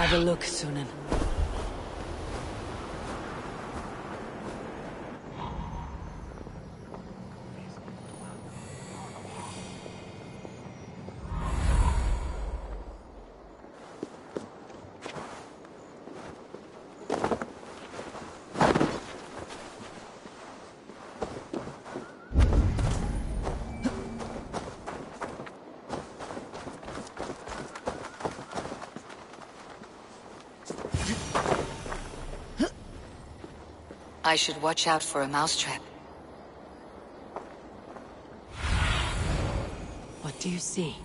Have a look, Sunan. I should watch out for a mousetrap. What do you see?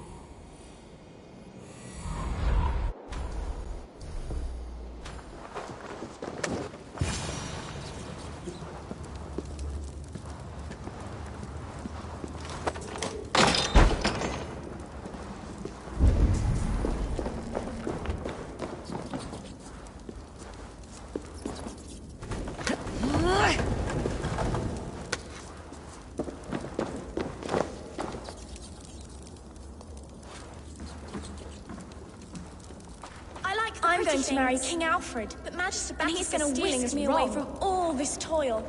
I'm going to marry King Alfred, but Magister and he's going to whisk me away from all this toil.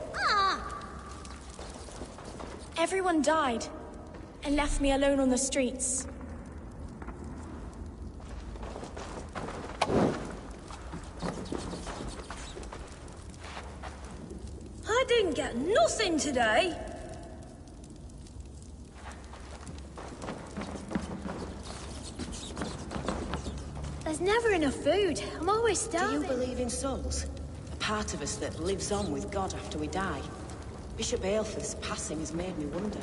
Everyone died and left me alone on the streets. I didn't get nothing today. There's never enough food. I'm always starving. Do you believe in souls? A part of us that lives on with God after we die? Bishop Aelfirth's passing has made me wonder.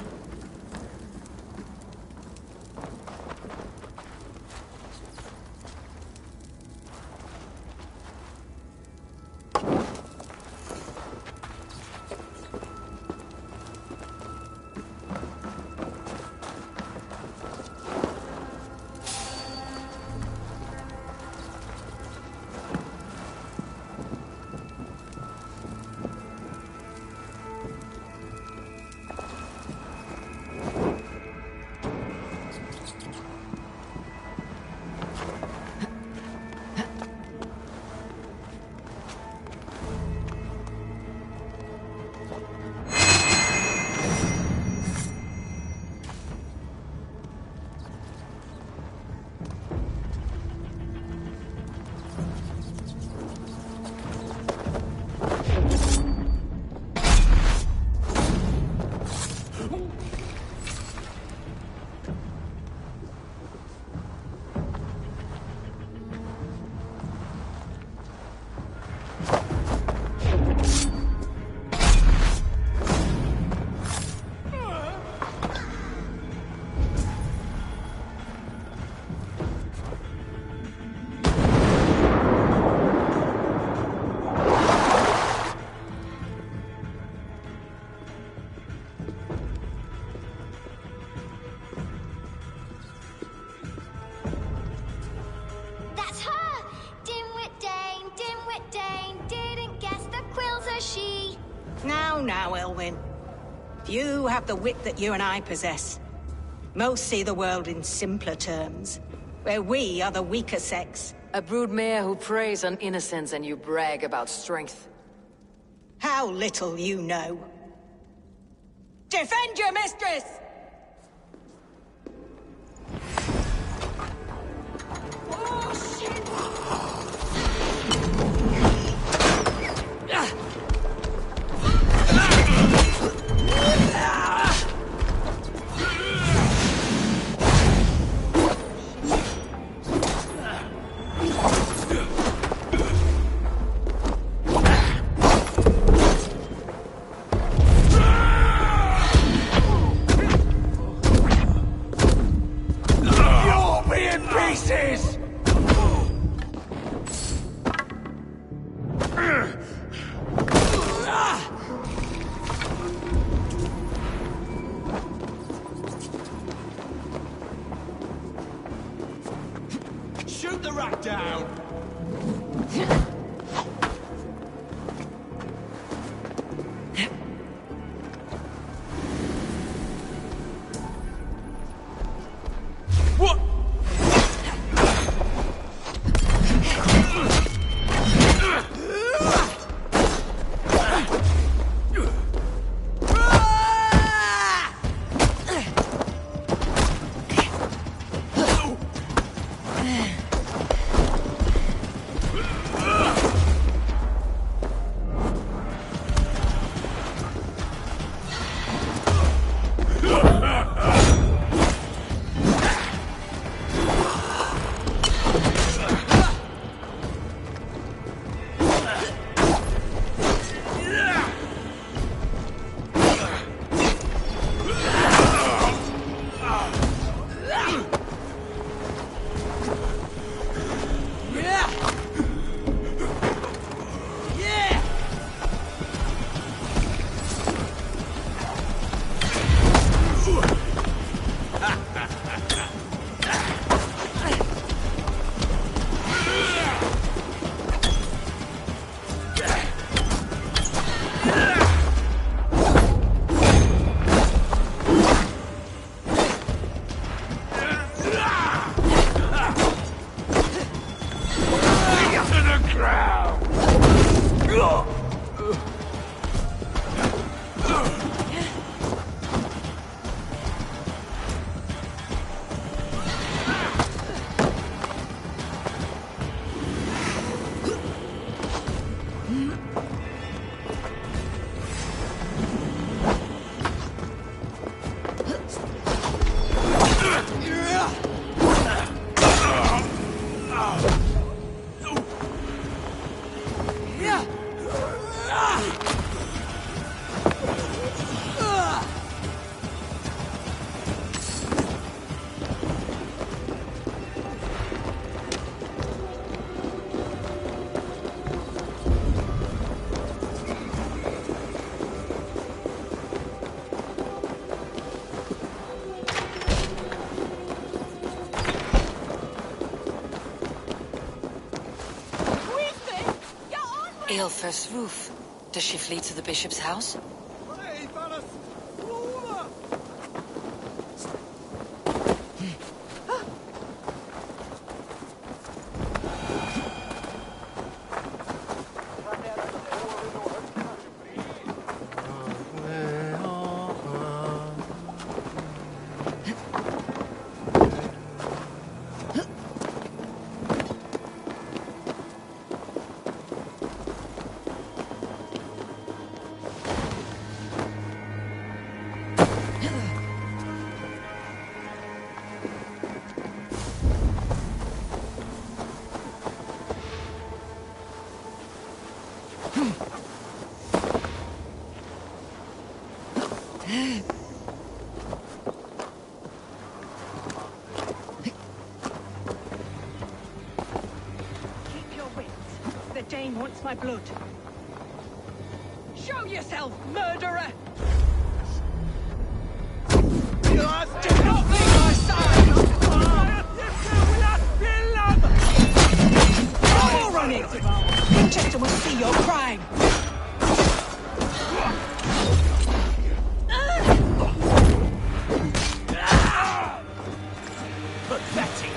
Now, Elwyn. Few have the wit that you and I possess. Most see the world in simpler terms, where we are the weaker sex. A broodmare who preys on innocence and you brag about strength. How little you know. Defend your mistress! Oh, shit! Shoot the rat down! What? Aelfir's roof. Does she flee to the bishop's house? Dane wants my blood. Show yourself, murderer! Do not leave my side! No more running! Winchester will see your crime! Pathetic!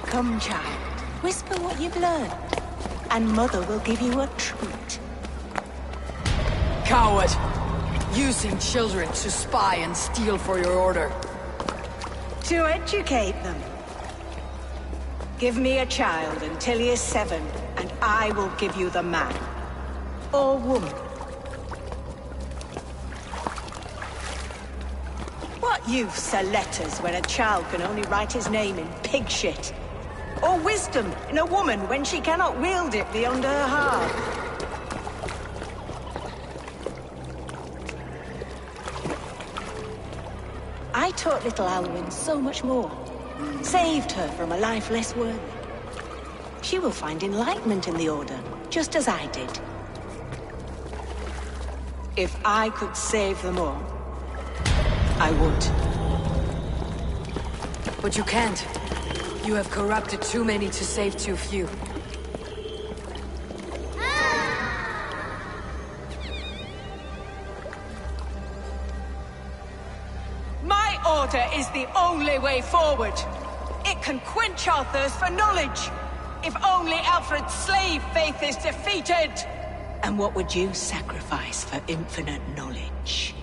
Come, child. Whisper what you've learned, and Mother will give you a treat. Coward! Using children to spy and steal for your order. To educate them. Give me a child until he is 7, and I will give you the man. Or woman. What use are letters when a child can only write his name in pig shit? Or wisdom in a woman when she cannot wield it beyond her heart? I taught little Alwyn so much more. Saved her from a life less worthy. She will find enlightenment in the Order, just as I did. If I could save them all, I would. But you can't. You have corrupted too many to save too few. My order is the only way forward. It can quench our thirst for knowledge. If only Alfred's slave faith is defeated. And what would you sacrifice for infinite knowledge?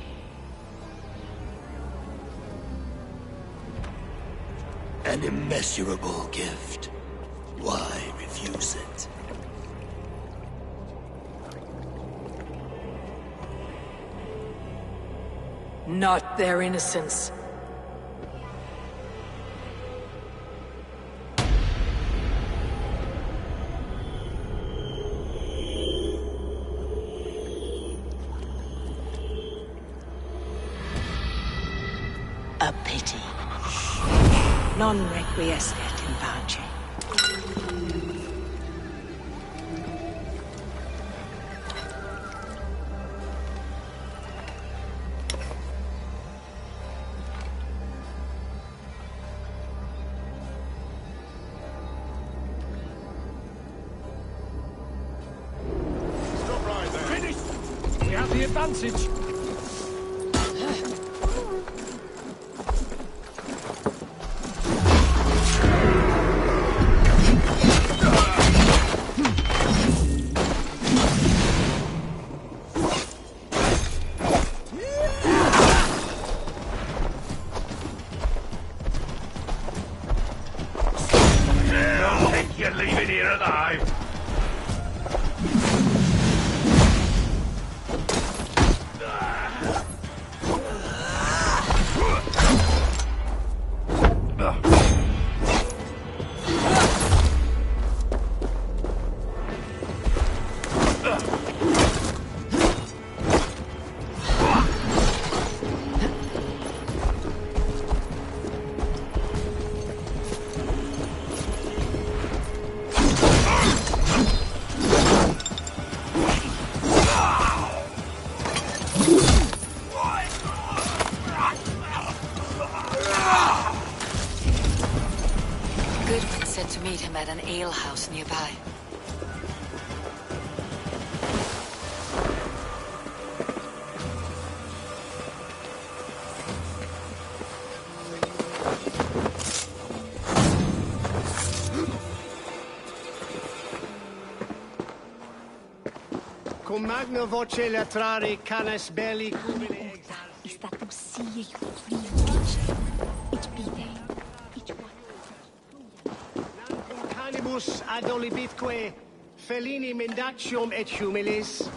An immeasurable gift. Why refuse it? Not their innocence. A pity. Non requiescat in pace. Stop right there. Finished! We have the advantage. You're leaving here alive. at an alehouse nearby. Con magna voce latrare canas belli cubile Is that those see you free It be they. canibus adolibitque felini mendacium et humilis.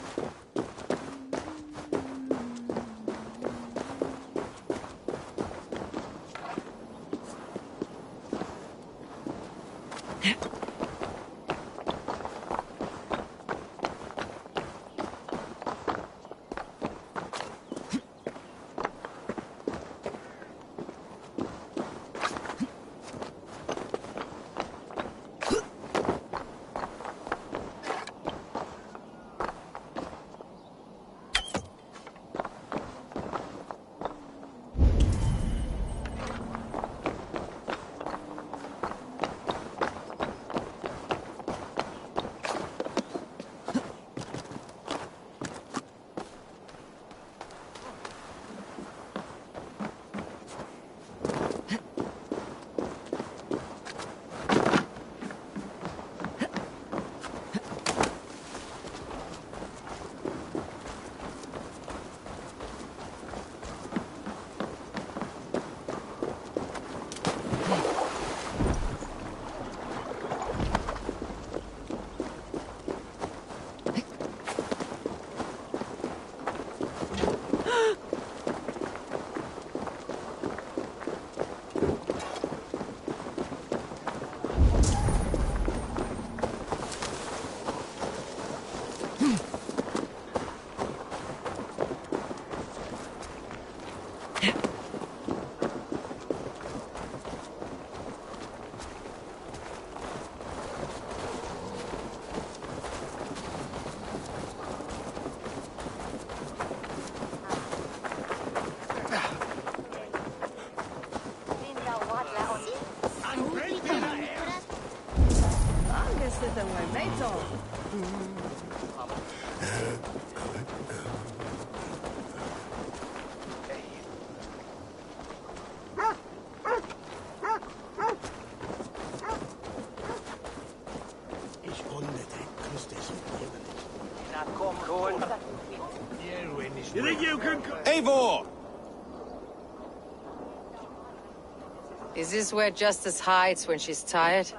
You think you can... Eivor! Is this where Justice hides when she's tired?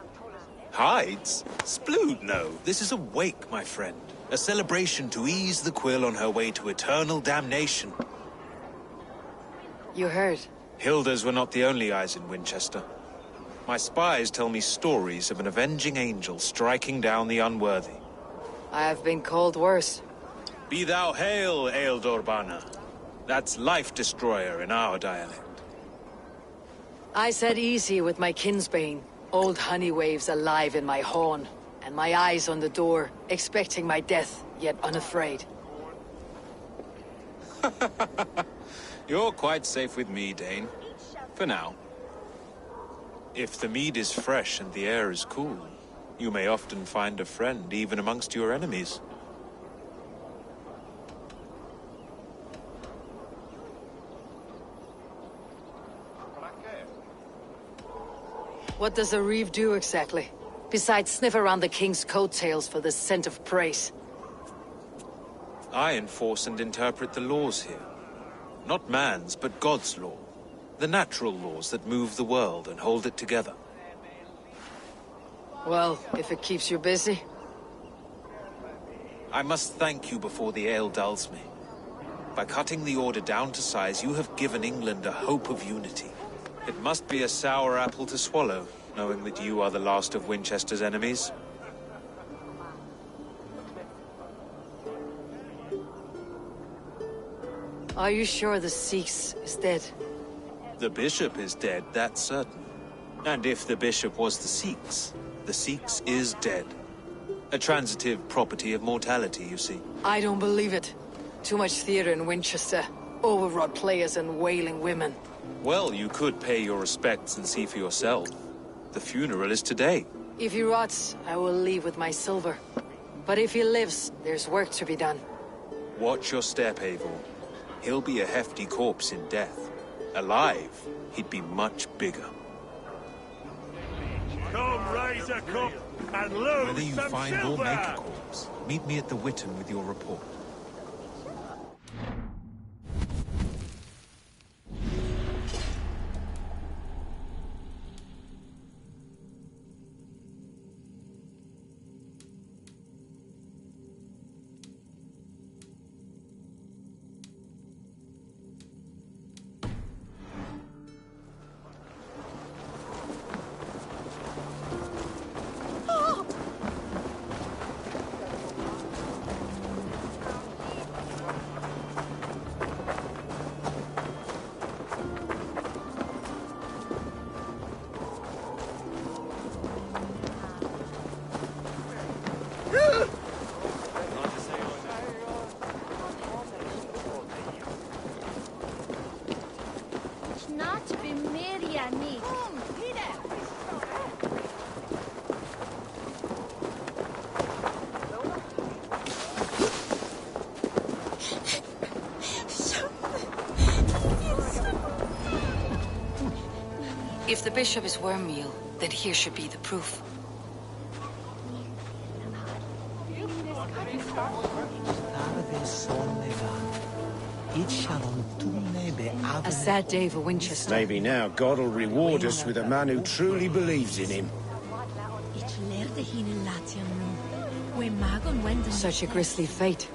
Hides? Splood, no. This is a wake, my friend. A celebration to ease the quill on her way to eternal damnation. You heard. Hilda's were not the only eyes in Winchester. My spies tell me stories of an avenging angel striking down the unworthy. I have been called worse. Be thou hail, Ealdorbanna. That's Life Destroyer in our dialect. I said easy with my kinsbane. Old honey waves alive in my horn, and my eyes on the door, expecting my death, yet unafraid. You're quite safe with me, Dane. For now. If the mead is fresh and the air is cool, you may often find a friend even amongst your enemies. What does a reeve do exactly? Besides sniff around the king's coattails for the scent of praise. I enforce and interpret the laws here. Not man's, but God's law. The natural laws that move the world and hold it together. Well, if it keeps you busy. I must thank you before the ale dulls me. By cutting the order down to size, you have given England a hope of unity. It must be a sour apple to swallow, knowing that you are the last of Winchester's enemies. Are you sure the Sikhs is dead? The bishop is dead, that's certain. And if the bishop was the Sikhs is dead. A transitive property of mortality, you see. I don't believe it. Too much theater in Winchester. Overwrought players and wailing women. Well, you could pay your respects and see for yourself. The funeral is today. If he rots, I will leave with my silver. But if he lives, there's work to be done. Watch your step, Eivor. He'll be a hefty corpse in death. Alive, he'd be much bigger. Come, raise a cup and lose Whether you some find silver! or make a corpse, meet me at the Witten with your report. If the bishop is wormmeal, then here should be the proof. A sad day for Winchester. Maybe now God will reward us with a man who truly believes in him. Such a grisly fate.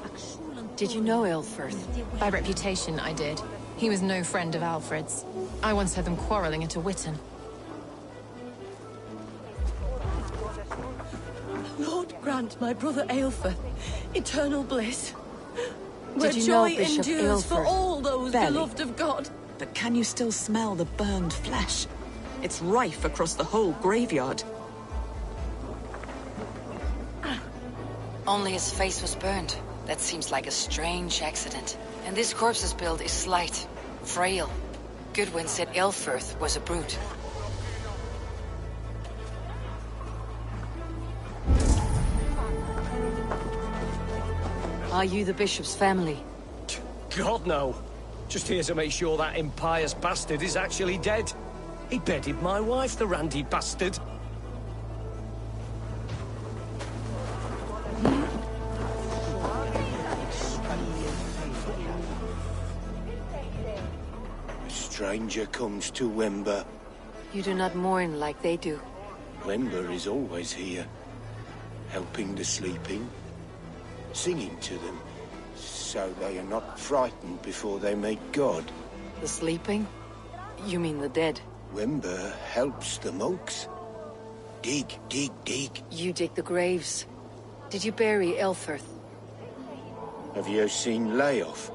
Did you know Aelfirth? By reputation, I did. He was no friend of Alfred's. I once heard them quarreling at a Witten. Lord grant my brother Aelfirth eternal bliss. Where Did you joy know Bishop endures for Aelfirth? all those Barely. beloved of God. But can you still smell the burned flesh? It's rife across the whole graveyard. Only his face was burned. That seems like a strange accident. And this corpse's build is slight, frail. Goodwin said Aelfirth was a brute. Are you the bishop's family? God, no. Just here to make sure that impious bastard is actually dead. He bedded my wife, the randy bastard. A stranger comes to Wember. You do not mourn like they do. Wember is always here, helping the sleeping, singing to them, so they are not frightened before they meet God. The sleeping? You mean the dead? Wember helps the monks. Dig, dig, dig. You dig the graves. Did you bury Aelfirth? Have you seen Layoff?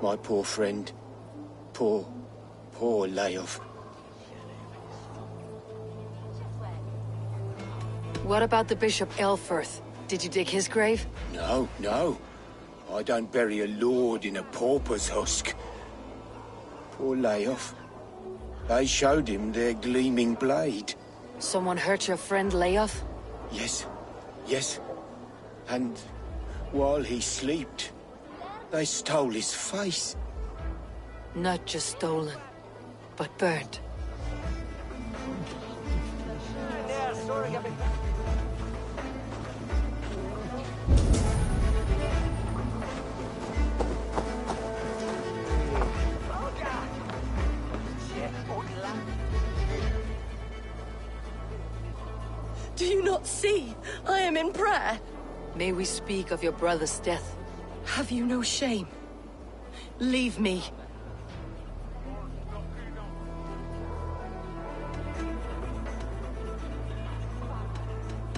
My poor friend. Poor Layoff. What about the Bishop Aelfirth? Did you dig his grave? No, no. I don't bury a lord in a pauper's husk. Poor Layoff. They showed him their gleaming blade. Someone hurt your friend Layoff? Yes, yes. And while he slept, they stole his face. Not just stolen, but burnt. Do you not see? I am in prayer. May we speak of your brother's death? Have you no shame? Leave me.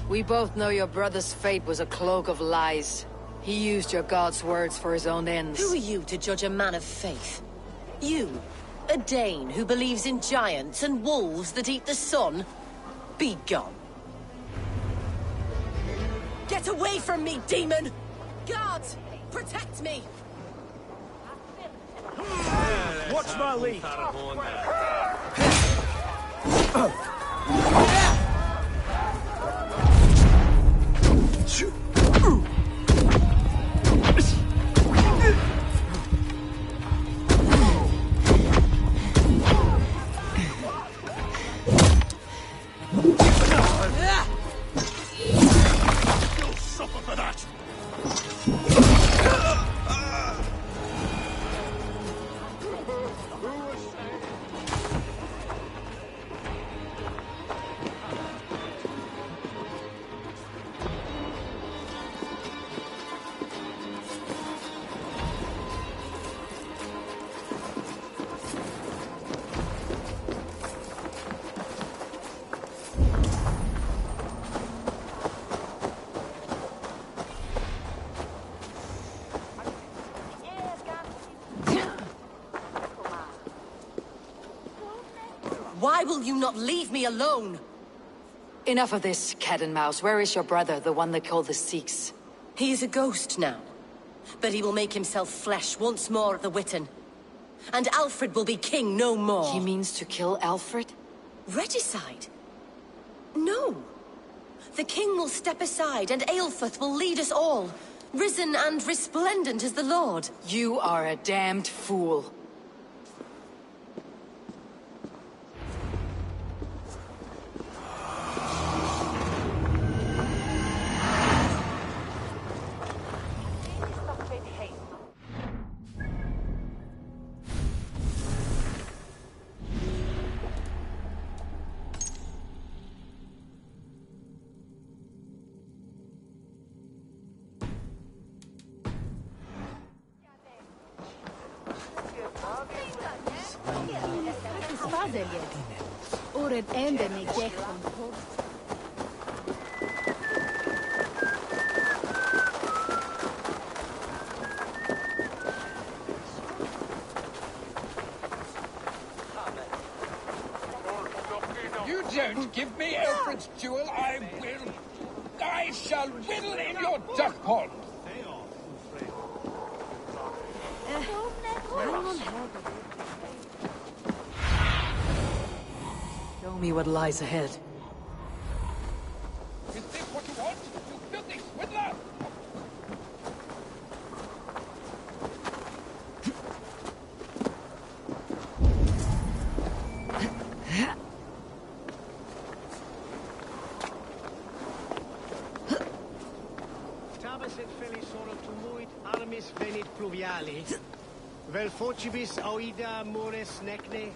We both know your brother's fate was a cloak of lies. He used your god's words for his own ends. Who are you to judge a man of faith? You, a Dane who believes in giants and wolves that eat the sun? Be gone. Get away from me, demon! Guards, protect me! Watch my lead! Why will you not leave me alone? Enough of this, cat and mouse. Where is your brother, the one they call the Sikhs? He is a ghost now. But he will make himself flesh once more at the Witten. And Alfred will be king no more. He means to kill Alfred? Regicide? No. The king will step aside and Aelfrith will lead us all. Risen and resplendent as the Lord. You are a damned fool. You don't give me Alfred's jewel, I shall whittle in your duck pond. Show me what lies ahead. Is this what you want, you filthy swindler? Armis venit pluviali, vel focibis auida mores necne,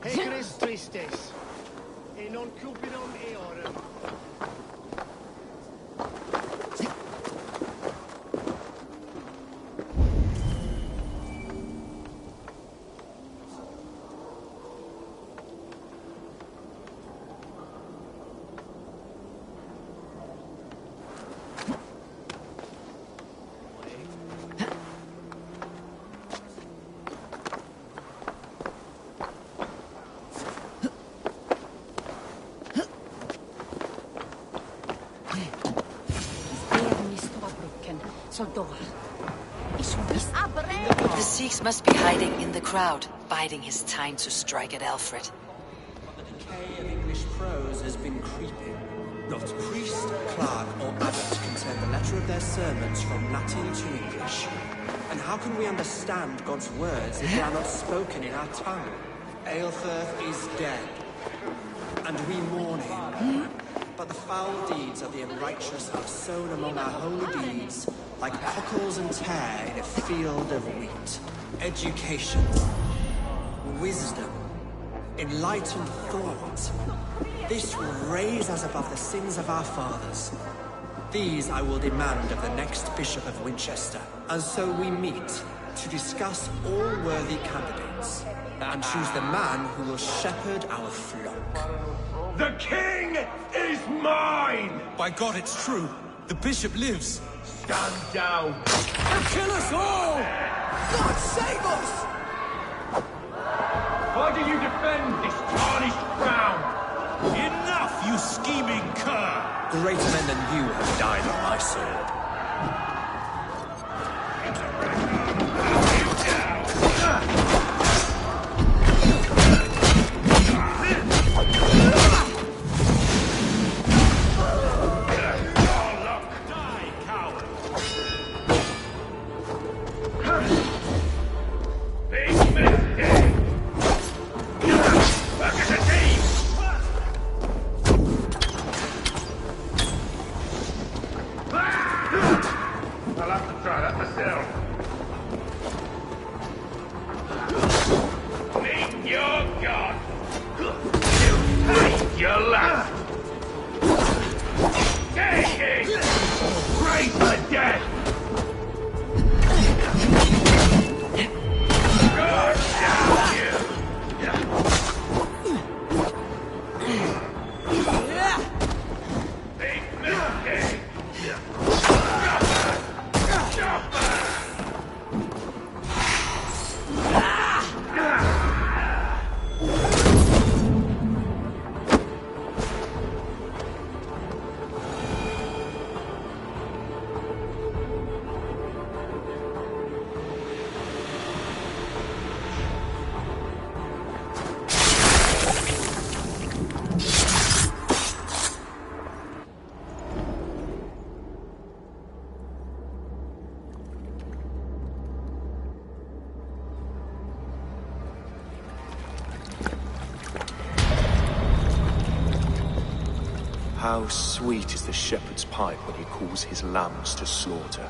hecres tristes, e non cupidum eorum. The Sikhs must be hiding in the crowd, biding his time to strike at Alfred. The decay of English prose has been creeping. Not priest, clerk, or abbot can turn the letter of their sermons from Latin to English. And how can we understand God's words if they are not spoken in our tongue? Aelfrith is dead, and we mourn him. But the foul deeds of the unrighteous are sown among our holy deeds, like cockles and tare in a field of wheat. Education, wisdom, enlightened thought. This will raise us above the sins of our fathers. These I will demand of the next Bishop of Winchester. And so we meet to discuss all worthy candidates and choose the man who will shepherd our flock. The king is mine! By God, it's true. The bishop lives. Stand down. He'll kill us all! God save us! Why do you defend this tarnished crown? Enough, you scheming cur! Greater men than you have died on my sword. I'll have to try that myself. How sweet is the shepherd's pipe when he calls his lambs to slaughter.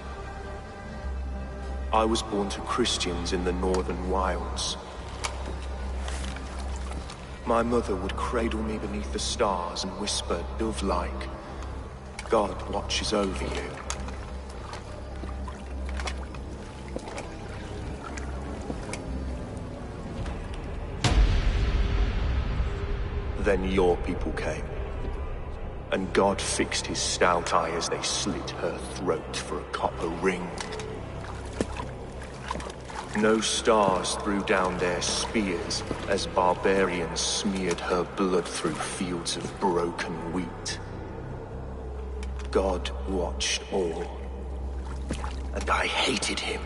I was born to Christians in the northern wilds. My mother would cradle me beneath the stars and whisper, dove-like, God watches over you. Then your people came, and God fixed his stout eye as they slit her throat for a copper ring. No stars threw down their spears as barbarians smeared her blood through fields of broken wheat. God watched all, and I hated him.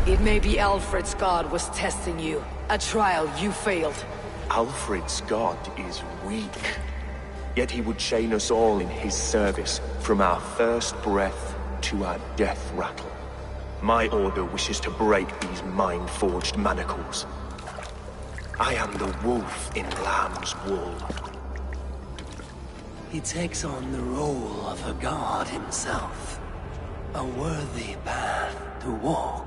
It may be Alfred's god was testing you. A trial you failed. Alfred's god is weak. Yet he would chain us all in his service, from our first breath to our death rattle. My order wishes to break these mind-forged manacles. I am the wolf in lamb's wool. He takes on the role of a god himself. A worthy path to walk.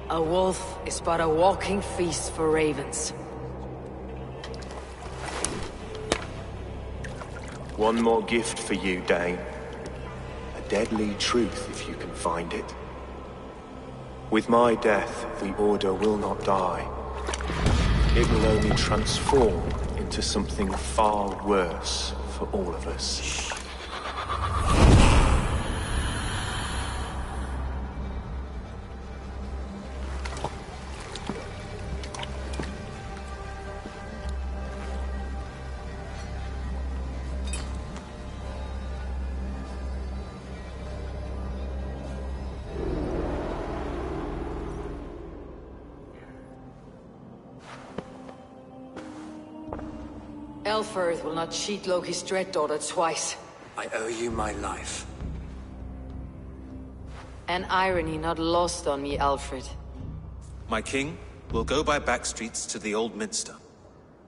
A wolf is but a walking feast for ravens. One more gift for you, Dane. A deadly truth, if you can find it. With my death, the Order will not die. It will only transform into something far worse for all of us. Elfirth will not cheat Loki's dread daughter twice. I owe you my life. An irony not lost on me, Alfred. My king, we'll go by back streets to the Old Minster.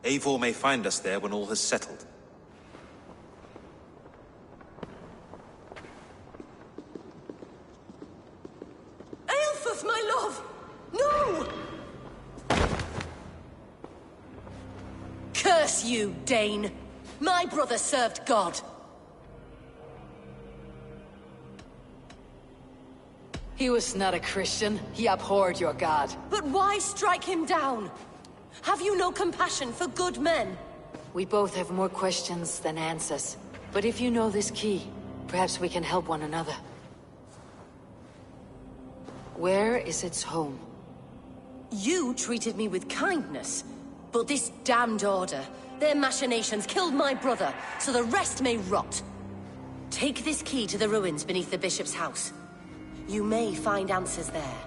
Eivor may find us there when all has settled. Aelfirth, my love! No! Curse you, Dane! My brother served God. He was not a Christian. He abhorred your god. But why strike him down? Have you no compassion for good men? We both have more questions than answers. But if you know this key, perhaps we can help one another. Where is its home? You treated me with kindness. But this damned Order, their machinations killed my brother, so the rest may rot. Take this key to the ruins beneath the Bishop's house. You may find answers there.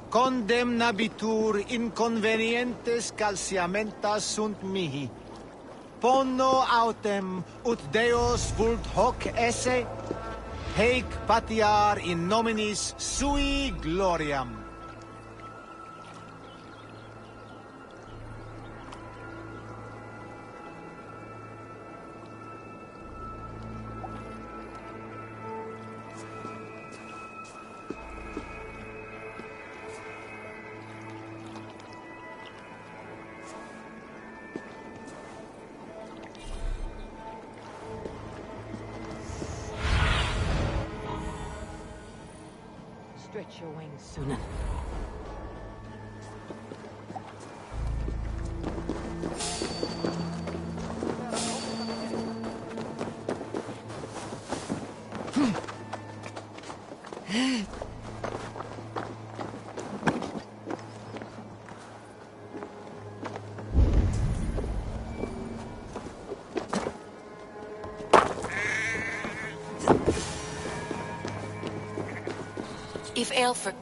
Condemnabitur inconvenientes calciamentas sunt mihi. Pono autem ut Deus vult hoc esse, haec patiar in nominis sui gloriam. Stretch your wings, Sunan. If Aelfred's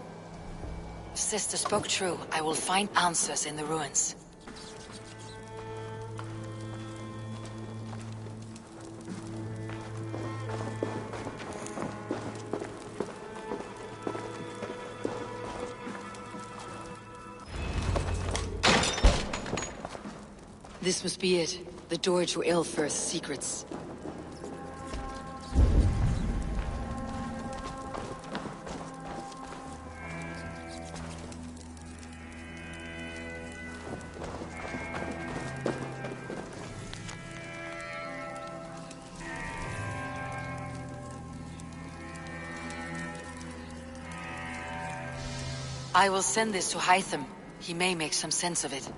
sister spoke true, I will find answers in the ruins. This must be it. The door to Aelfred's secrets. I will send this to Hytham. He may make some sense of it.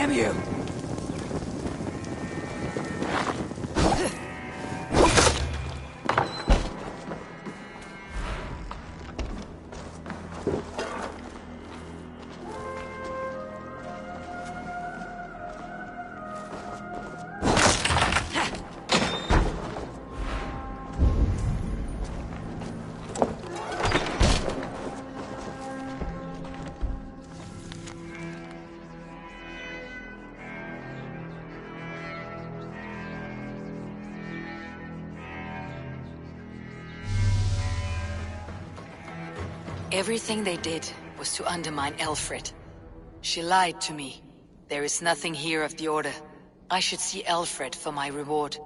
Damn you! Everything they did was to undermine Aelfred. She lied to me. There is nothing here of the Order. I should see Aelfred for my reward.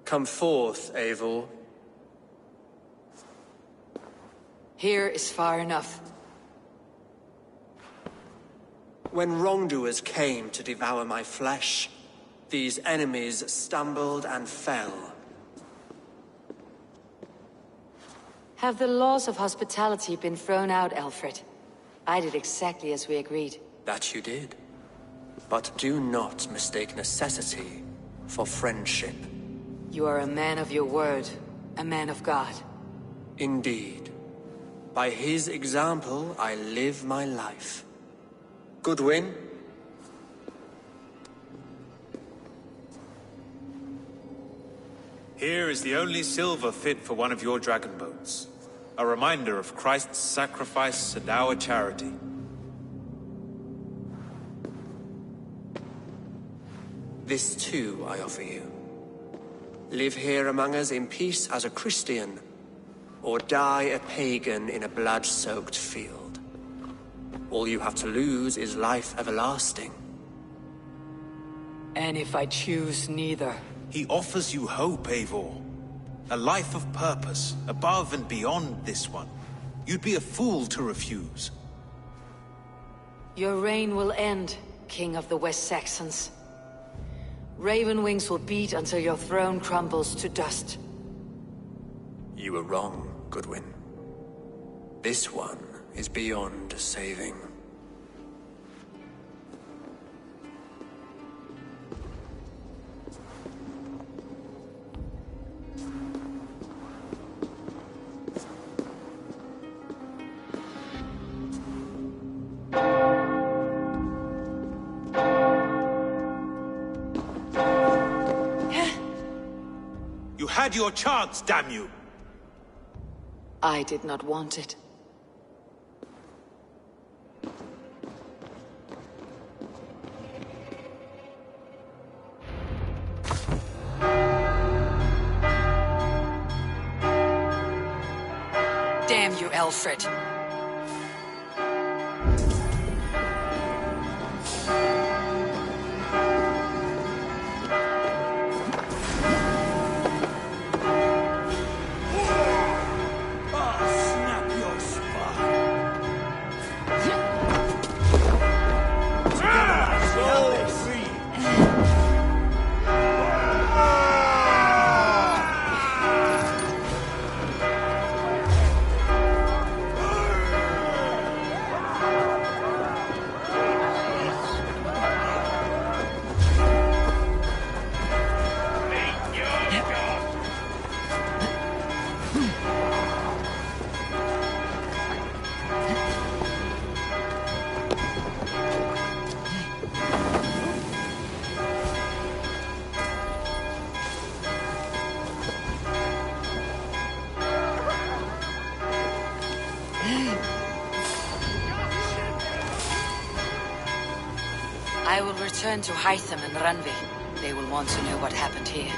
Come forth, Eivor. Here is far enough. When wrongdoers came to devour my flesh, these enemies stumbled and fell. Have the laws of hospitality been thrown out, Alfred? I did exactly as we agreed. That you did. But do not mistake necessity for friendship. You are a man of your word, a man of God. Indeed. By his example, I live my life. Goodwin? Here is the only silver fit for one of your dragon boats. A reminder of Christ's sacrifice and our charity. This too I offer you. Live here among us in peace as a Christian, or die a pagan in a blood-soaked field. All you have to lose is life everlasting. And if I choose neither? He offers you hope, Eivor. A life of purpose, above and beyond this one. You'd be a fool to refuse. Your reign will end, King of the West Saxons. Raven wings will beat until your throne crumbles to dust. You were wrong, Goodwin. This one is beyond saving. You had your chance, damn you! I did not want it. Damn you, Alfred. I will return to Hytham and Randvi. They will want to know what happened here.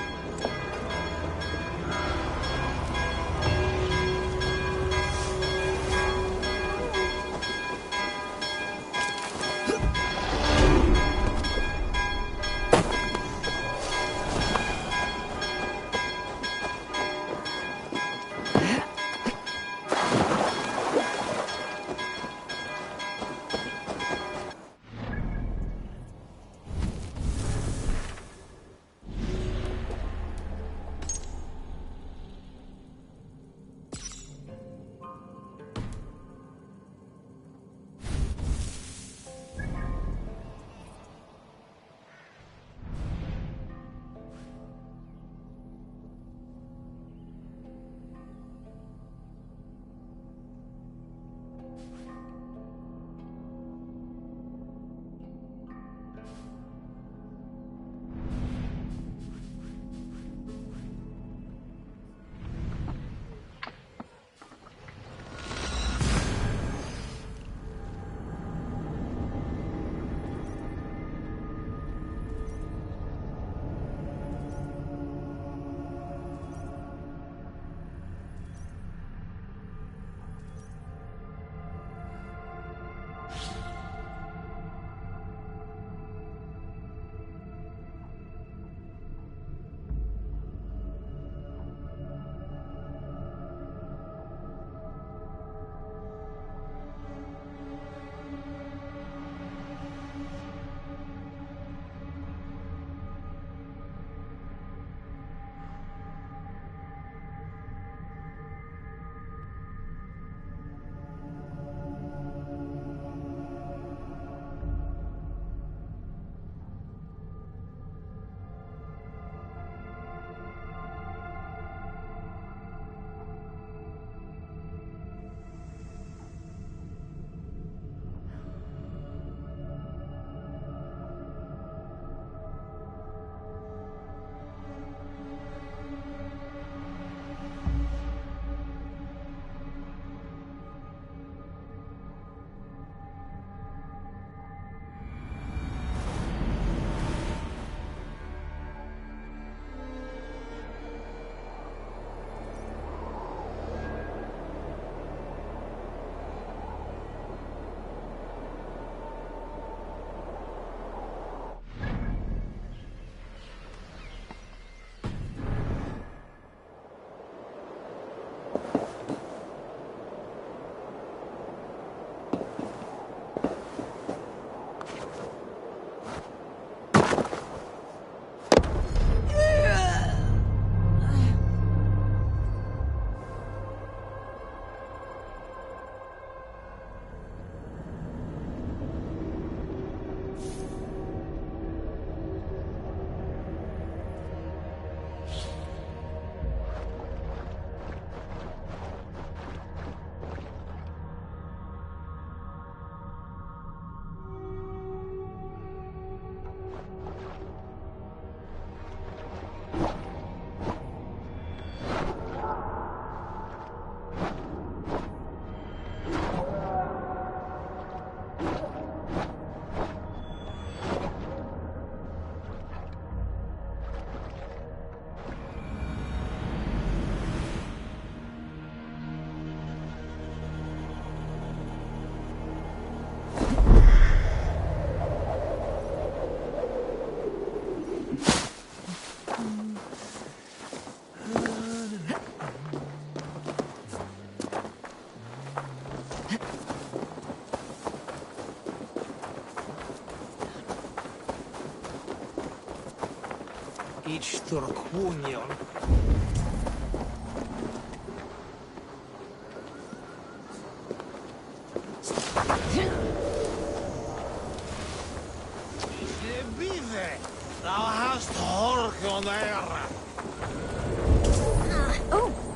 each Turkunion. Thou hast Horkon era. Oh!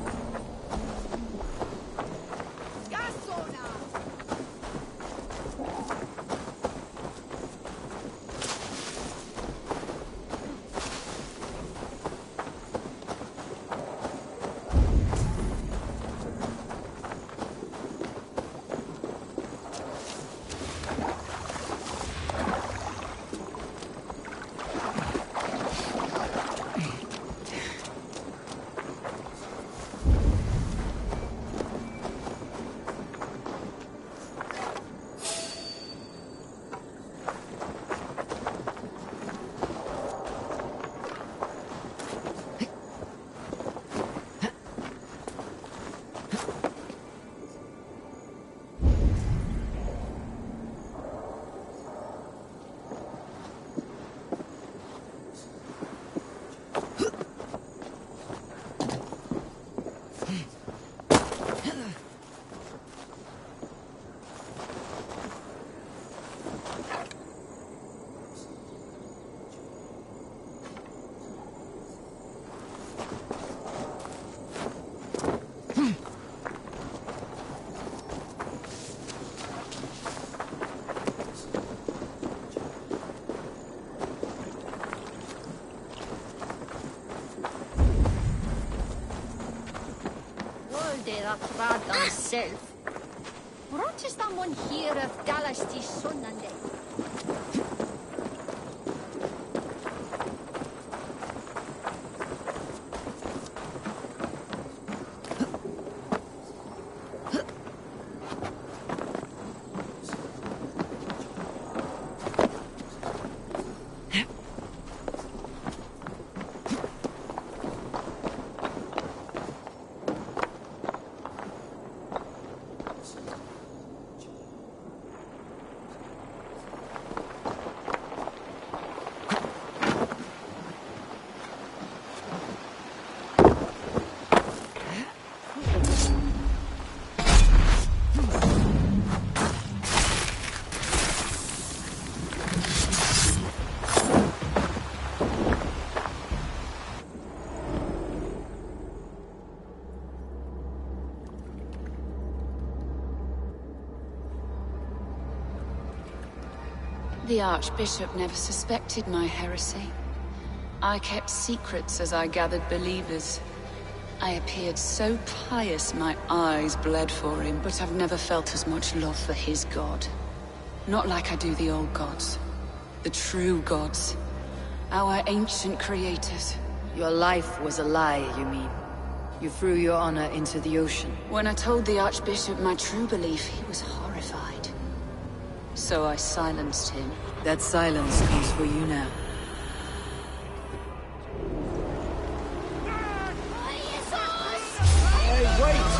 Trad self. What is someone here of Dallas' son and The Archbishop never suspected my heresy. I kept secrets as I gathered believers. I appeared so pious my eyes bled for him, but I've never felt as much love for his god. Not like I do the old gods. The true gods. Our ancient creators. Your life was a lie, you mean? You threw your honor into the ocean. When I told the Archbishop my true belief, he was horrified. So I silenced him. That silence comes for you now. Hey, wait!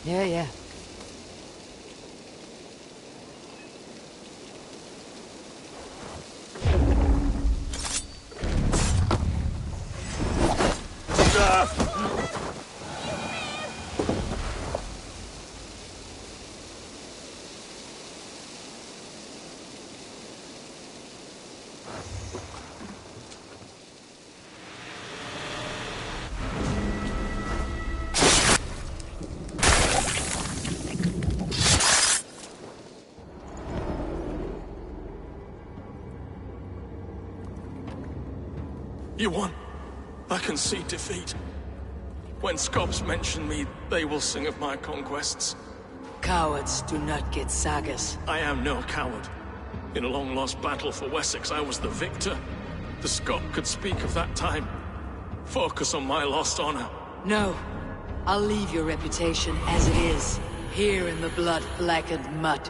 Yeah. You won. I can see defeat. When Scops mention me, they will sing of my conquests. Cowards do not get sagas. I am no coward. In a long-lost battle for Wessex, I was the victor. The Scot could speak of that time. Focus on my lost honor. No. I'll leave your reputation as it is, here in the blood-blackened mud.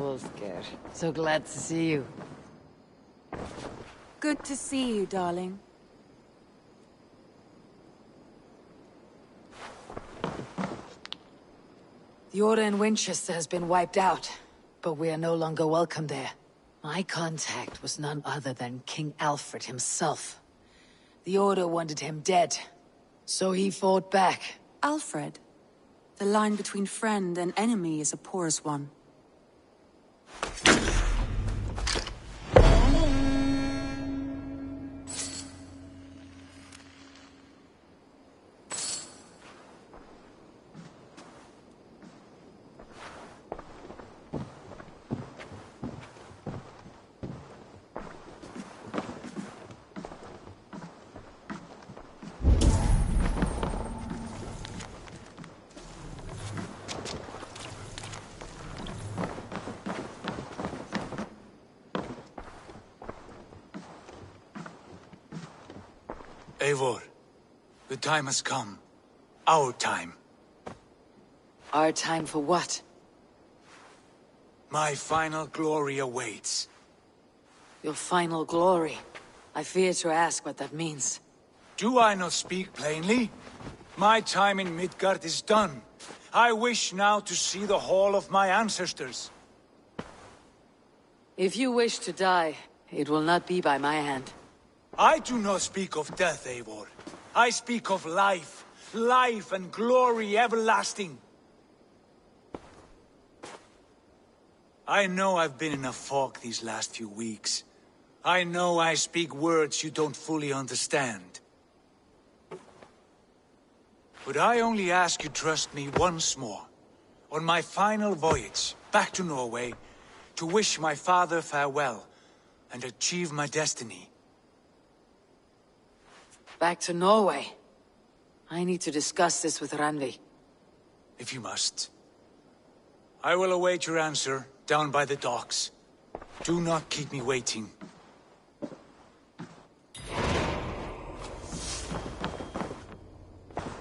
Wolfgar, so glad to see you. Good to see you, darling. The Order in Winchester has been wiped out, but we are no longer welcome there. My contact was none other than King Alfred himself. The Order wanted him dead, so he fought back. Alfred? The line between friend and enemy is a porous one. Eivor, the time has come. Our time. Our time for what? My final glory awaits. Your final glory. I fear to ask what that means. Do I not speak plainly? My time in Midgard is done. I wish now to see the hall of my ancestors. If you wish to die, it will not be by my hand. I do not speak of death, Eivor. I speak of life. Life and glory everlasting. I know I've been in a fog these last few weeks. I know I speak words you don't fully understand. But I only ask you trust me once more, on my final voyage back to Norway, to wish my father farewell and achieve my destiny. Back to Norway? I need to discuss this with Randvi. If you must. I will await your answer down by the docks. Do not keep me waiting.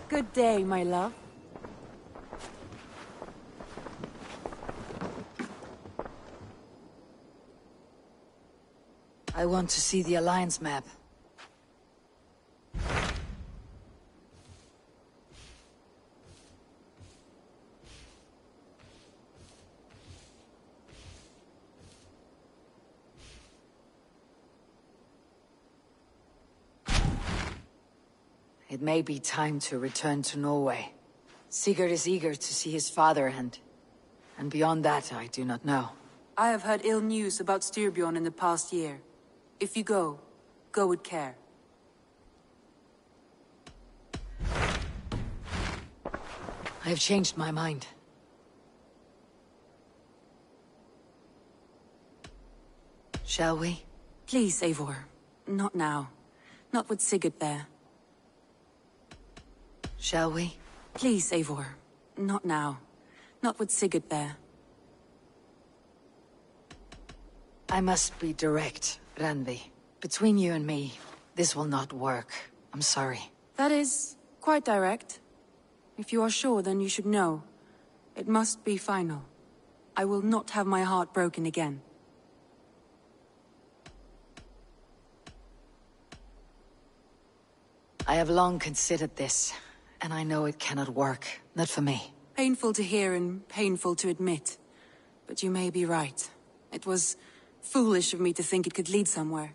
Good day, my love. I want to see the Alliance map. It may be time to return to Norway. Sigurd is eager to see his father and beyond that I do not know. I have heard ill news about Styrbjorn in the past year. If you go with care. I have changed my mind. Shall we? Please, Eivor. Not now. Not with Sigurd there. Shall we? Please, Eivor. Not now. Not with Sigurd there. I must be direct, Randvi. Between you and me, this will not work. I'm sorry. That is quite direct. If you are sure, then you should know. It must be final. I will not have my heart broken again. I have long considered this, and I know it cannot work. Not for me. Painful to hear and painful to admit. But you may be right. It was foolish of me to think it could lead somewhere.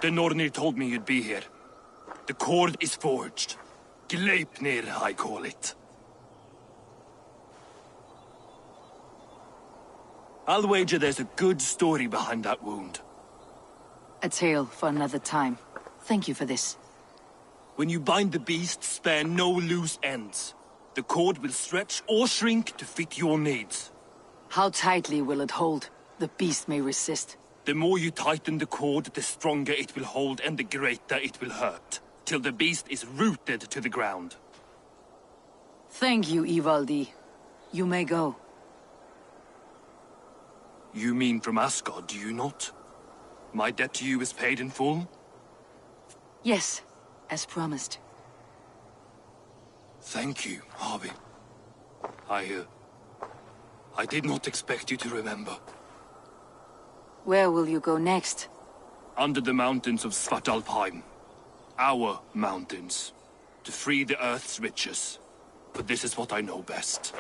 The Nornir told me you'd be here. The cord is forged. Gleipnir, I call it. I'll wager there's a good story behind that wound. A tale for another time. Thank you for this. When you bind the beast, spare no loose ends. The cord will stretch or shrink to fit your needs. How tightly will it hold? The beast may resist. The more you tighten the cord, the stronger it will hold and the greater it will hurt, till the beast is rooted to the ground. Thank you, Ivaldi. You may go. You mean from Asgard, do you not? My debt to you is paid in full? Yes, as promised. Thank you, Harvey. I did not expect you to remember. Where will you go next? Under the mountains of Svartalfheim. Our mountains. To free the Earth's riches. But this is what I know best.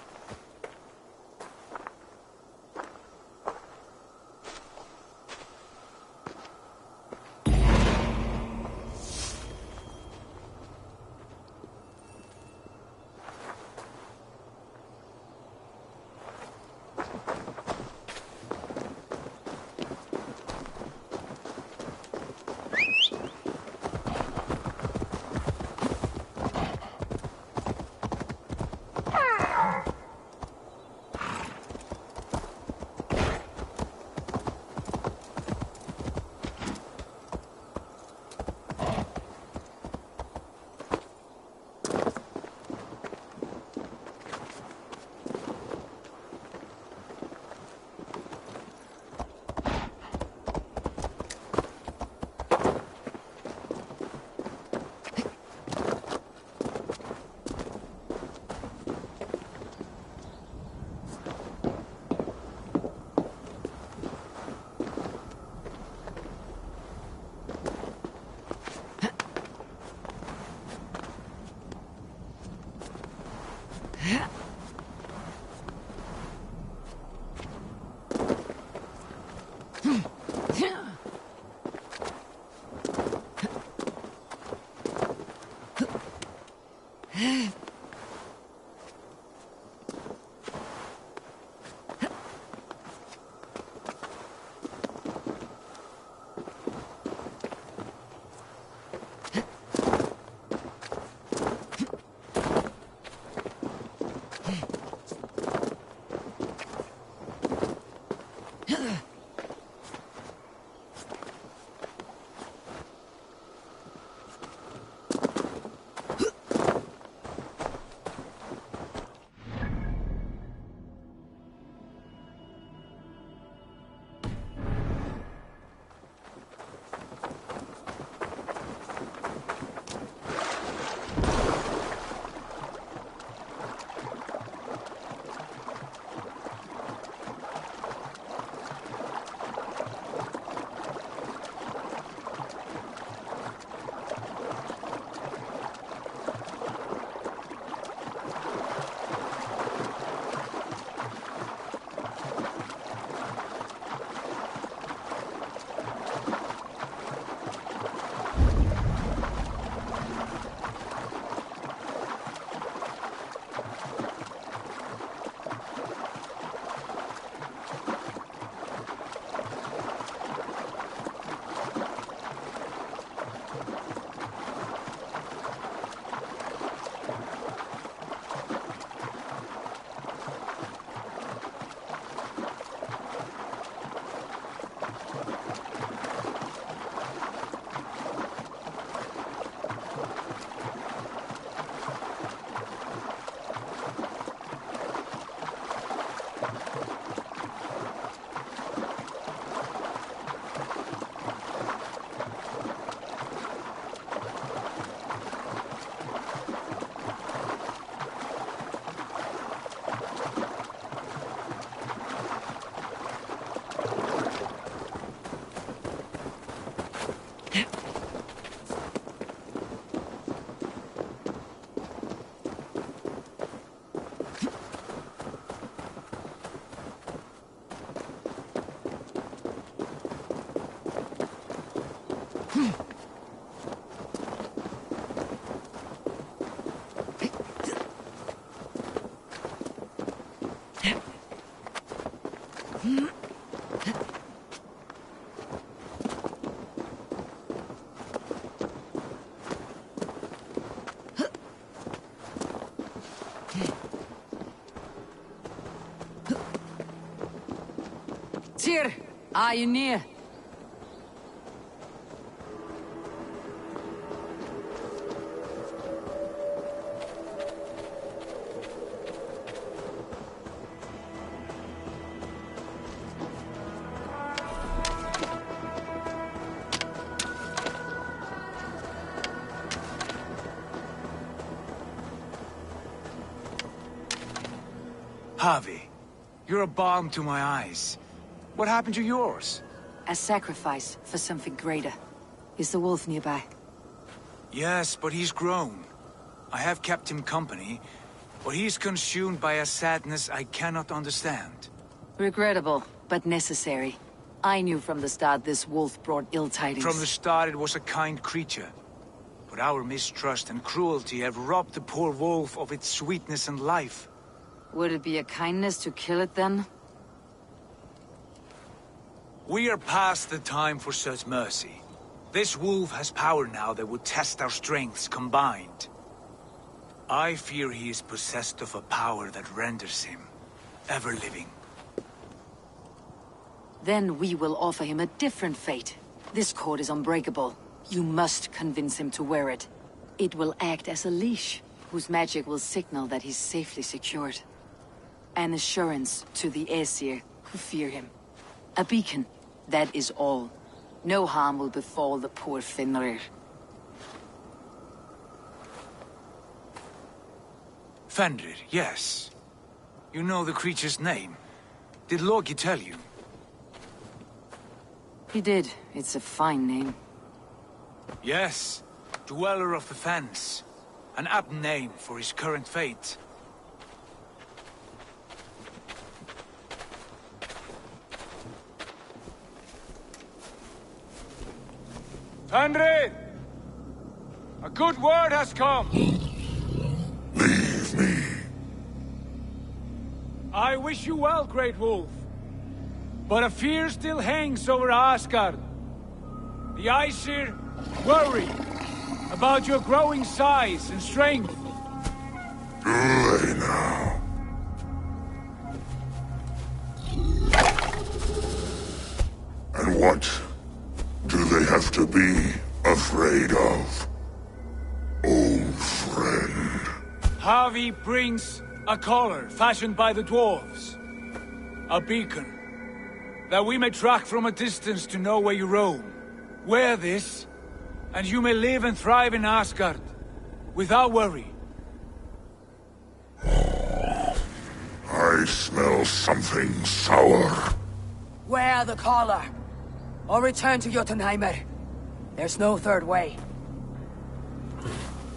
Tyr, are you near? Javi, you're a balm to my eyes. What happened to yours? A sacrifice for something greater. Is the wolf nearby? Yes, but he's grown. I have kept him company, but he's consumed by a sadness I cannot understand. Regrettable, but necessary. I knew from the start this wolf brought ill tidings. From the start it was a kind creature. But our mistrust and cruelty have robbed the poor wolf of its sweetness and life. Would it be a kindness to kill it then? We are past the time for such mercy. This wolf has power now that would test our strengths combined. I fear he is possessed of a power that renders him ever living. Then we will offer him a different fate. This cord is unbreakable. You must convince him to wear it. It will act as a leash, whose magic will signal that he's safely secured. An assurance to the Aesir who fear him. A beacon, that is all. No harm will befall the poor Fenrir. Fenrir, yes. You know the creature's name. Did Loki tell you? He did. It's a fine name. Yes. Dweller of the Fens. An apt name for his current fate. Fenrir! A good word has come! Leave me. I wish you well, Great Wolf. But a fear still hangs over Asgard. The Aesir worry about your growing size and strength. Do they now? And what do they have to be afraid of, old friend? Javi brings a collar fashioned by the dwarves. A beacon, that we may track from a distance to know where you roam. Wear this, and you may live and thrive in Asgard, without worry. I smell something sour. Wear the collar, or return to Jotunheimer. There's no third way.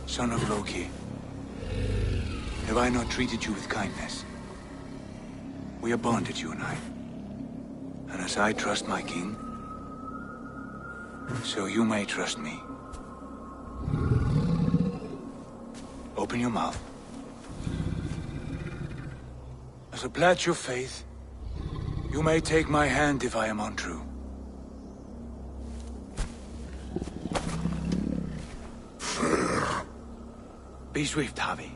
Son of Loki, have I not treated you with kindness? We are bonded, you and I. And as I trust my king, so you may trust me. Open your mouth. As a pledge of faith, you may take my hand if I am untrue. Fair. Be swift, Javi.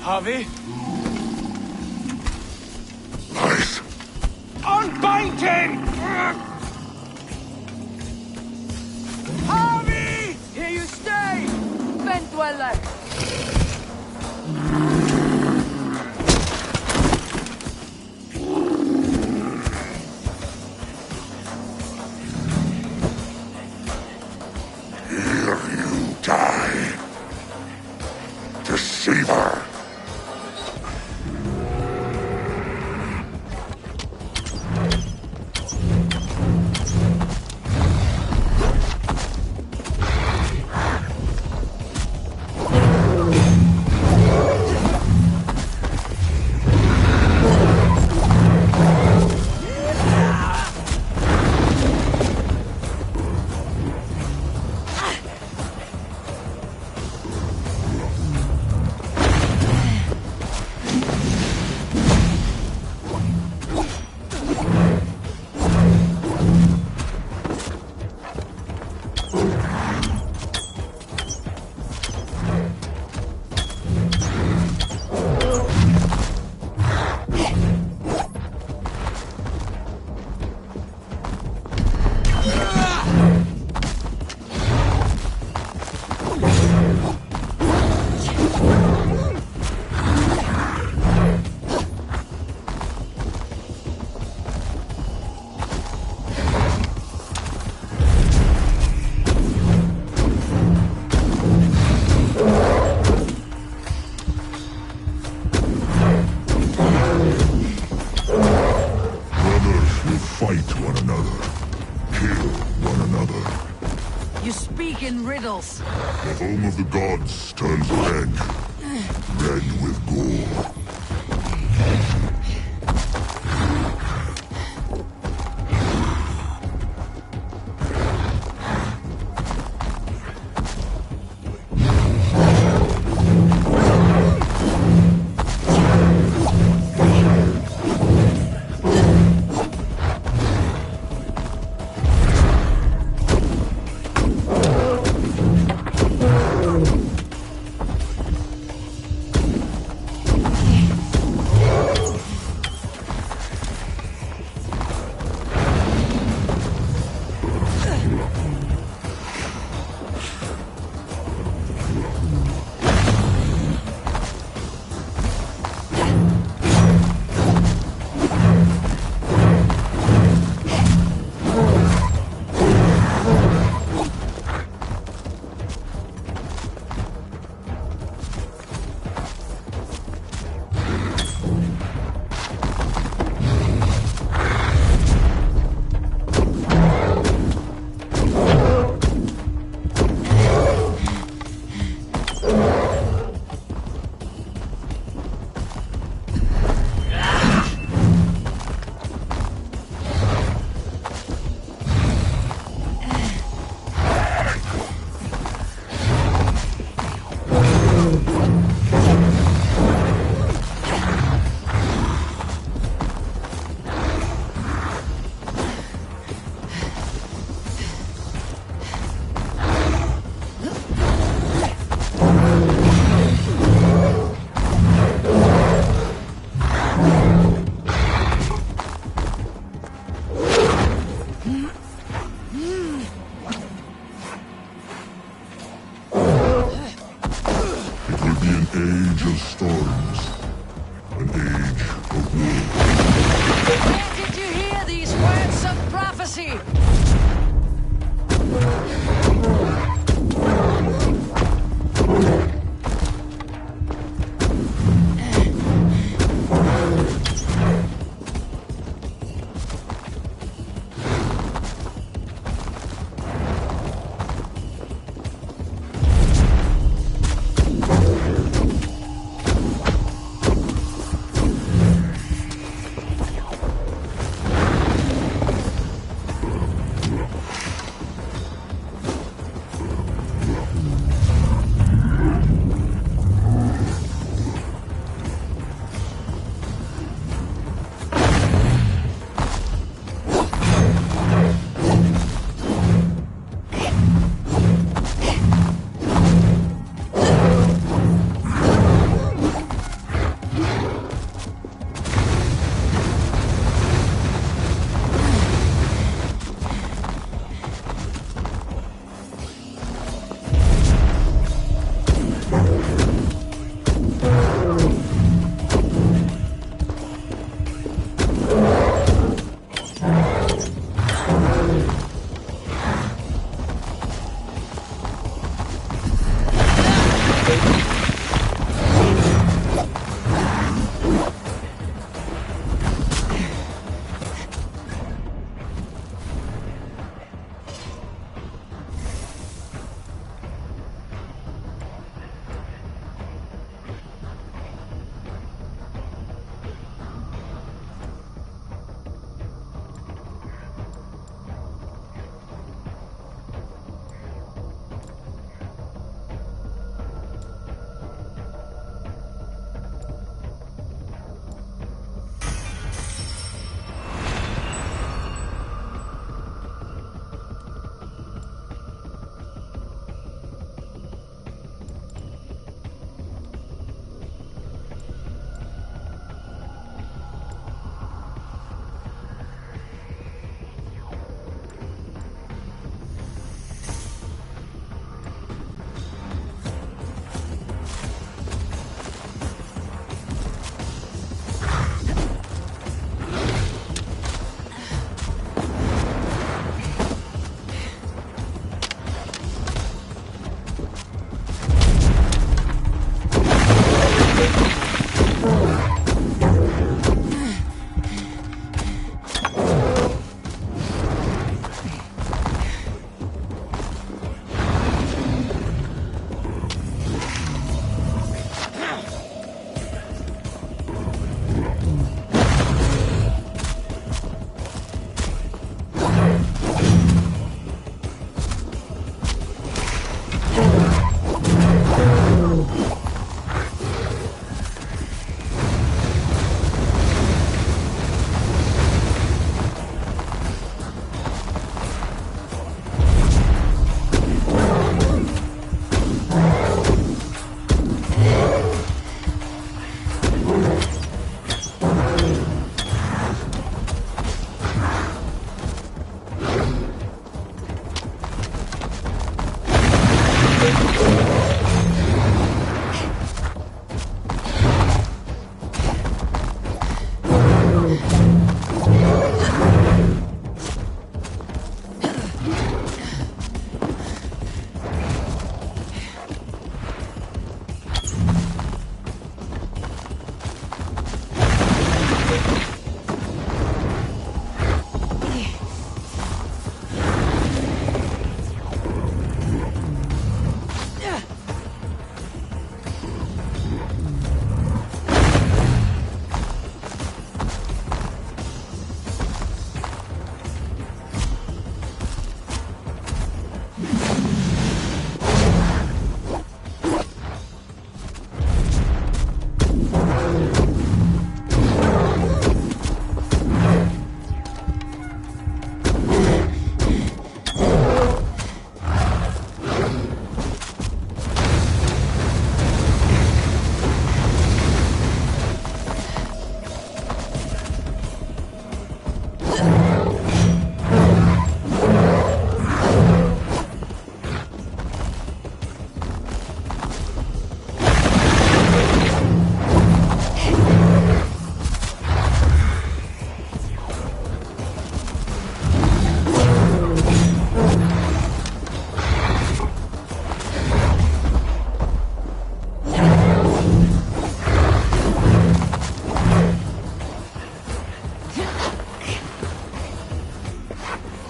Javi? Nice. Unbind him! Javi! Here you stay, Fen Dweller! Here you die. Deceiver. fight one another, kill one another. You speak in riddles. The home of the gods turns red, red with gore.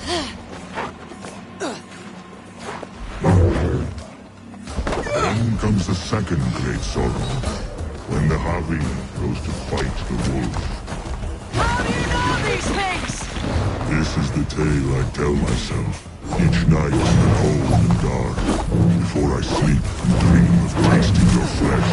Then comes the second great sorrow, when the Harvey goes to fight the wolf. How do you know these things? This is the tale I tell myself each night in the cold and dark, before I sleep and dream of tasting your flesh.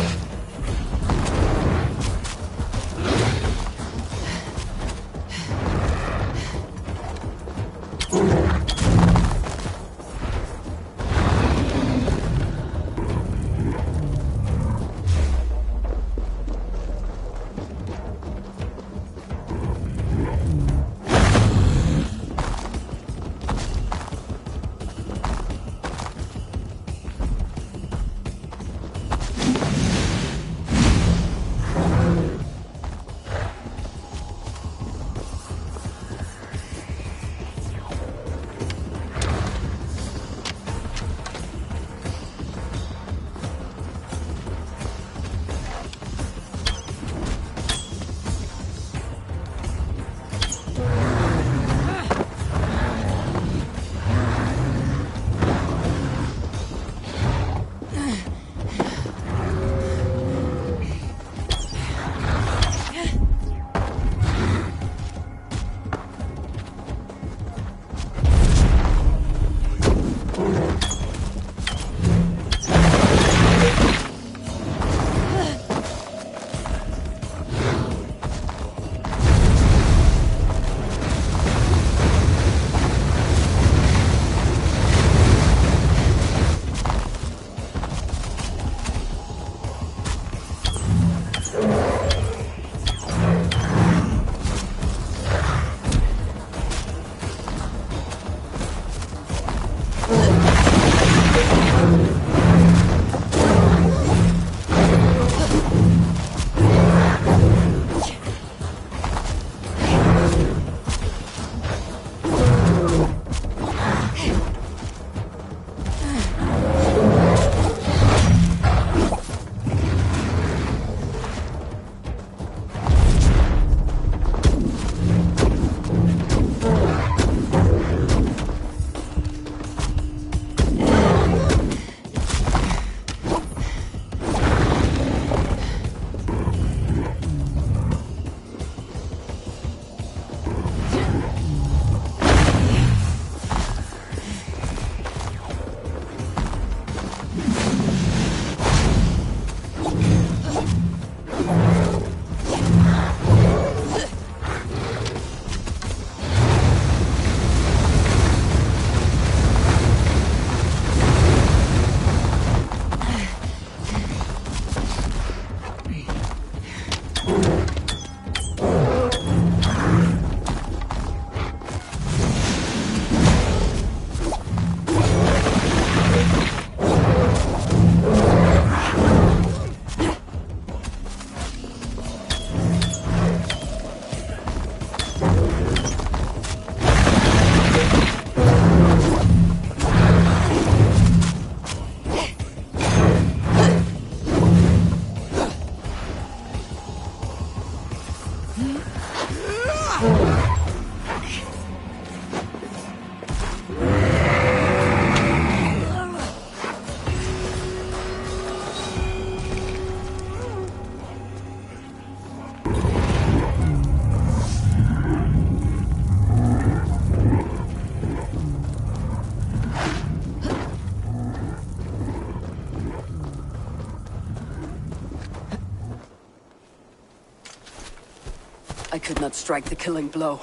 I could not strike the killing blow.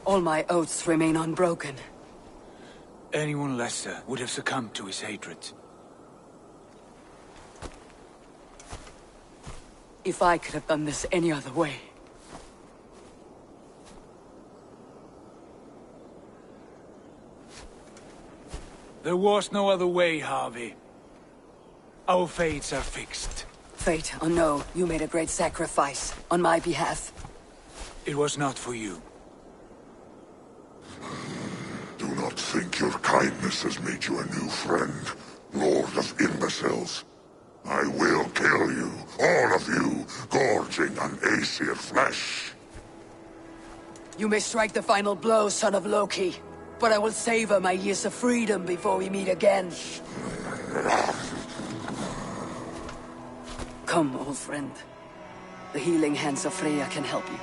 All my oaths remain unbroken. Anyone lesser would have succumbed to his hatred. If I could have done this any other way. There was no other way, Harvey. Our fates are fixed. Fate or no, you made a great sacrifice on my behalf. It was not for you. Do not think your kindness has made you a new friend, Lord of Imbeciles. I will kill you, all of you, gorging on Aesir flesh. You may strike the final blow, son of Loki. but I will savor my years of freedom before we meet again. Come, old friend. The healing hands of Freya can help you.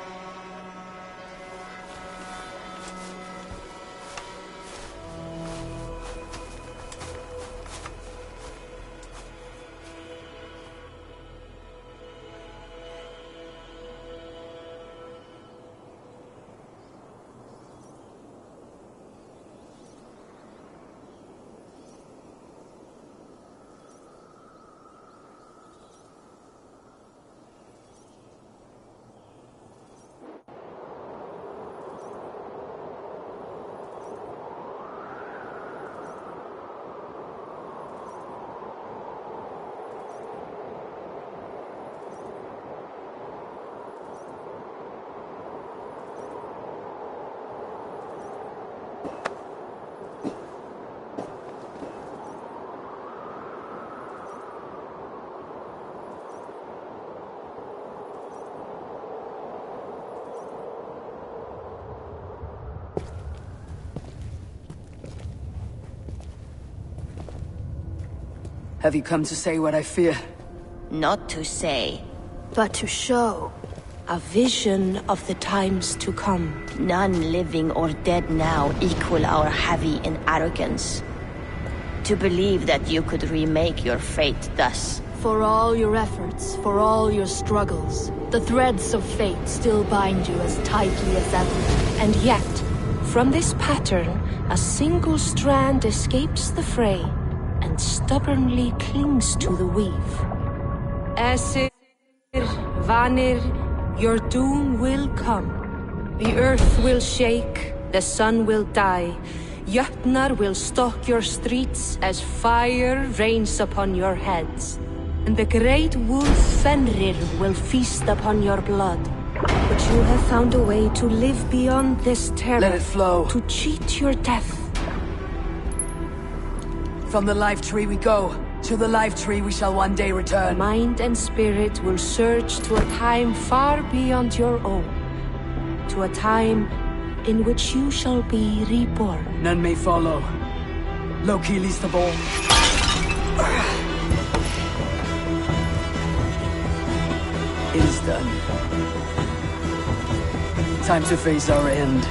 Have you come to say what I fear? Not to say, but to show. A vision of the times to come. None living or dead now equal our heavy in arrogance. To believe that you could remake your fate thus. For all your efforts, for all your struggles, the threads of fate still bind you as tightly as ever. And yet, from this pattern, a single strand escapes the fray and stubbornly clings to the weave. Esir, Vanir, your doom will come. The earth will shake, the sun will die. Jötnar will stalk your streets as fire rains upon your heads. And the great wolf Fenrir will feast upon your blood. But you have found a way to live beyond this terror. Let it flow. To cheat your death. From the life tree we go. To the life tree we shall one day return. Mind and spirit will surge to a time far beyond your own. To a time in which you shall be reborn. None may follow. Loki leads the ball. It is done. Time to face our end.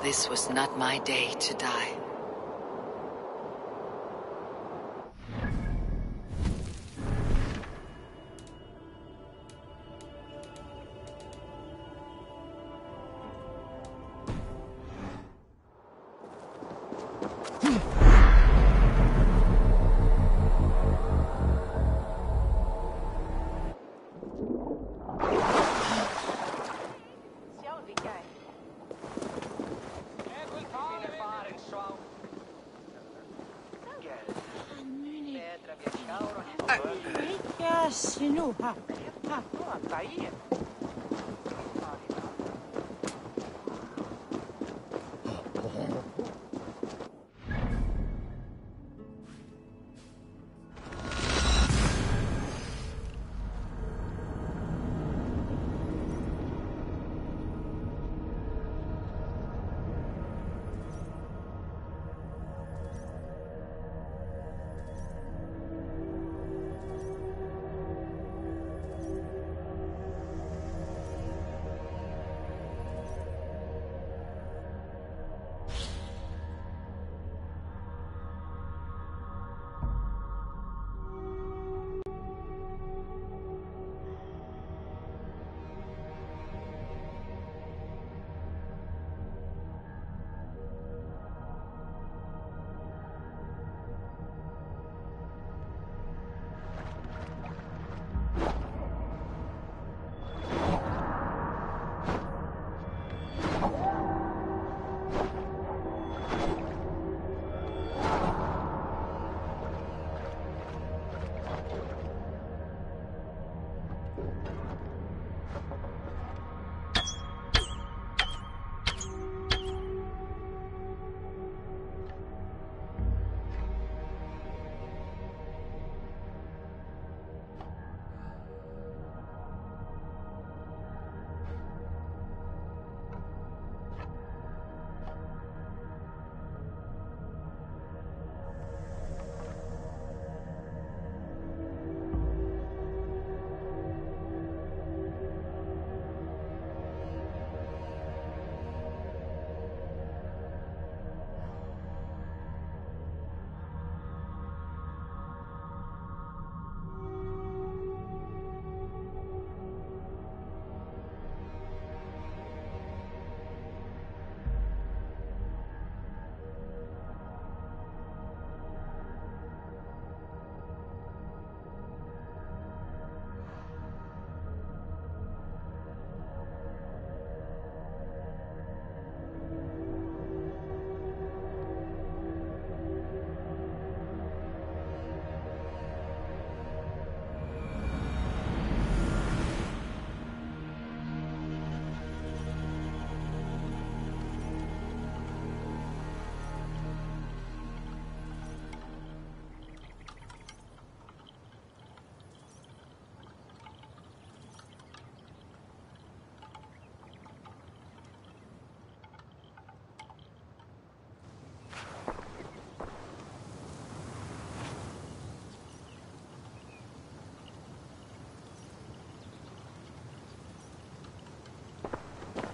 This was not my day to die.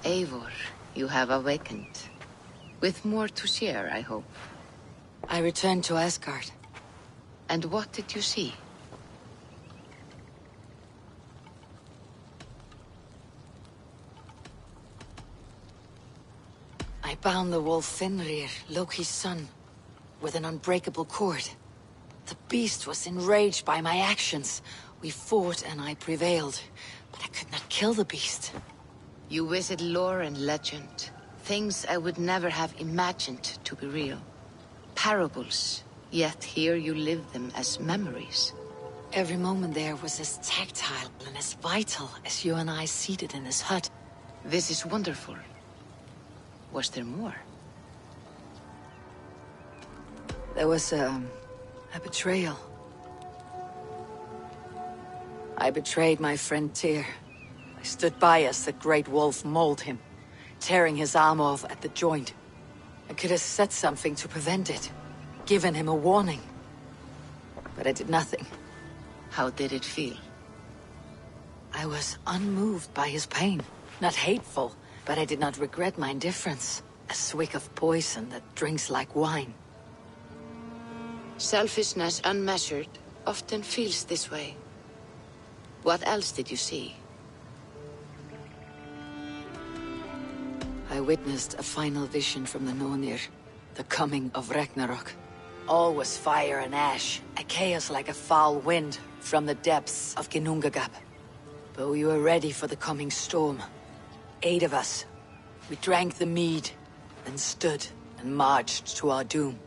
Eivor, you have awakened. With more to share, I hope. I returned to Asgard. And what did you see? I bound the wolf Fenrir, Loki's son, with an unbreakable cord. The beast was enraged by my actions. We fought and I prevailed, but I could not kill the beast. You visit lore and legend. Things I would never have imagined to be real. Parables, yet here you live them as memories. Every moment there was as tactile and as vital as you and I seated in this hut. This is wonderful. Was there more? There was a betrayal. I betrayed my friend Tyr. I stood by as the great wolf mauled him, tearing his arm off at the joint. I could have said something to prevent it, given him a warning. But I did nothing. How did it feel? I was unmoved by his pain. Not hateful, but I did not regret my indifference. A swig of poison that drinks like wine. Selfishness unmeasured often feels this way. What else did you see? I witnessed a final vision from the Nornir, the coming of Ragnarok. All was fire and ash, a chaos like a foul wind from the depths of Ginnungagap. But we were ready for the coming storm. 8 of us. We drank the mead, then stood and marched to our doom.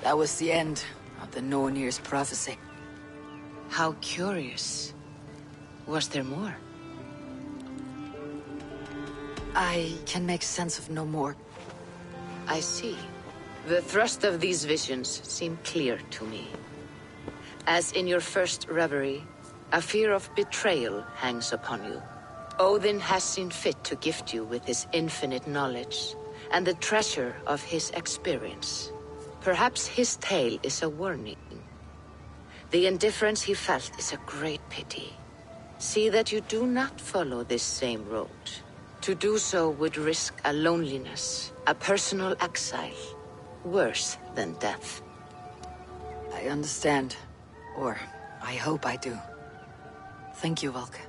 That was the end of the Nornir's prophecy. How curious. Was there more? I can make sense of no more. I see. The thrust of these visions seem clear to me. As in your first reverie, a fear of betrayal hangs upon you. Odin has seen fit to gift you with his infinite knowledge, and the treasure of his experience. Perhaps his tale is a warning. The indifference he felt is a great pity. See that you do not follow this same road. To do so would risk a loneliness, a personal exile, worse than death. I understand. Or, I hope I do. Thank you, Valka.